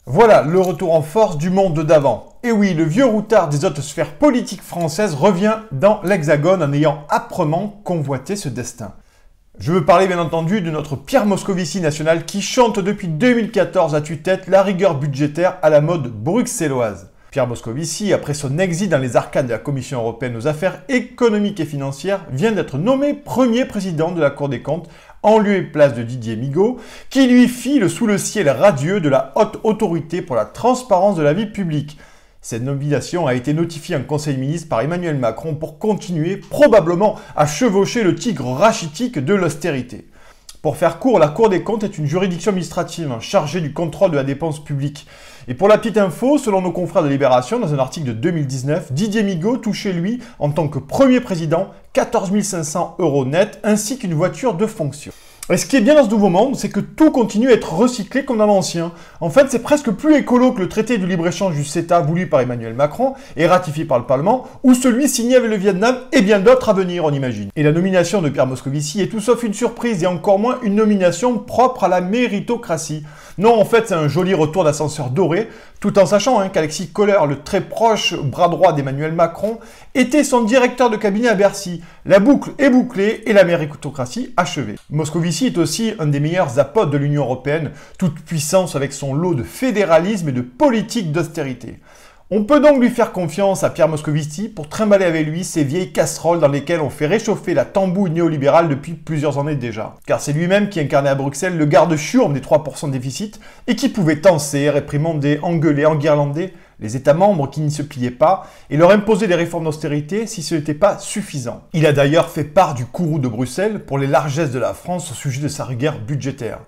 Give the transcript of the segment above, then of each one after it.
Voilà le retour en force du monde d'avant. Et oui, le vieux routard des hautes sphères politiques françaises revient dans l'Hexagone en ayant âprement convoité ce destin. Je veux parler bien entendu de notre Pierre Moscovici national qui chante depuis 2014 à tue-tête la rigueur budgétaire à la mode bruxelloise. Pierre Moscovici, après son exil dans les arcanes de la Commission européenne aux affaires économiques et financières, vient d'être nommé premier président de la Cour des comptes en lieu et place de Didier Migaud, qui lui file sous le ciel radieux de la haute autorité pour la transparence de la vie publique. Cette nomination a été notifiée en Conseil des ministres par Emmanuel Macron pour continuer probablement à chevaucher le tigre rachitique de l'austérité. Pour faire court, la Cour des comptes est une juridiction administrative chargée du contrôle de la dépense publique. Et pour la petite info, selon nos confrères de Libération, dans un article de 2019, Didier Migaud touchait lui, en tant que premier président, 14 500 € net ainsi qu'une voiture de fonction. Et ce qui est bien dans ce nouveau monde, c'est que tout continue à être recyclé comme dans l'ancien. En fait, c'est presque plus écolo que le traité de libre-échange du CETA voulu par Emmanuel Macron et ratifié par le Parlement, ou celui signé avec le Vietnam et bien d'autres à venir, on imagine. Et la nomination de Pierre Moscovici est tout sauf une surprise et encore moins une nomination propre à la méritocratie. Non, en fait, c'est un joli retour d'ascenseur doré, tout en sachant qu'Alexis Kohler, le très proche bras droit d'Emmanuel Macron, était son directeur de cabinet à Bercy. La boucle est bouclée et la méritocratie achevée. Moscovici est aussi un des meilleurs apôtres de l'Union européenne, toute puissance avec son lot de fédéralisme et de politique d'austérité. On peut donc lui faire confiance à Pierre Moscovici pour trimballer avec lui ces vieilles casseroles dans lesquelles on fait réchauffer la tambouille néolibérale depuis plusieurs années déjà. Car c'est lui-même qui incarnait à Bruxelles le garde-chiourme des 3% de déficit et qui pouvait tenser, réprimander, engueuler, enguirlander les États membres qui n'y se pliaient pas et leur imposer des réformes d'austérité si ce n'était pas suffisant. Il a d'ailleurs fait part du courroux de Bruxelles pour les largesses de la France au sujet de sa rigueur budgétaire.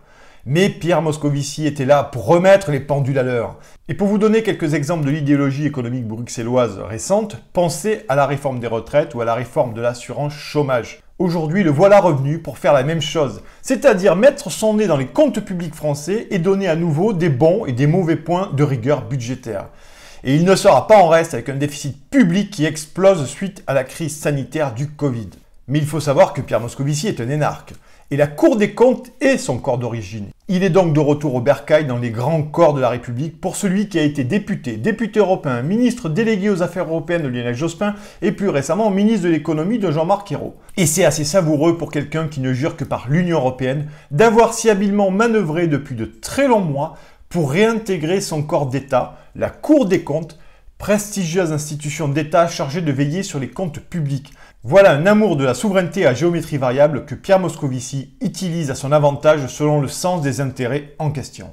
Mais Pierre Moscovici était là pour remettre les pendules à l'heure. Et pour vous donner quelques exemples de l'idéologie économique bruxelloise récente, pensez à la réforme des retraites ou à la réforme de l'assurance chômage. Aujourd'hui, le voilà revenu pour faire la même chose, c'est-à-dire mettre son nez dans les comptes publics français et donner à nouveau des bons et des mauvais points de rigueur budgétaire. Et il ne sera pas en reste avec un déficit public qui explose suite à la crise sanitaire du Covid. Mais il faut savoir que Pierre Moscovici est un énarque. Et la Cour des comptes est son corps d'origine. Il est donc de retour au bercail dans les grands corps de la République pour celui qui a été député européen, ministre délégué aux affaires européennes de Lionel Jospin et plus récemment ministre de l'économie de Jean-Marc Ayrault. Et c'est assez savoureux pour quelqu'un qui ne jure que par l'Union européenne d'avoir si habilement manœuvré depuis de très longs mois pour réintégrer son corps d'État, la Cour des comptes, prestigieuse institution d'État chargée de veiller sur les comptes publics. Voilà un amour de la souveraineté à géométrie variable que Pierre Moscovici utilise à son avantage selon le sens des intérêts en question.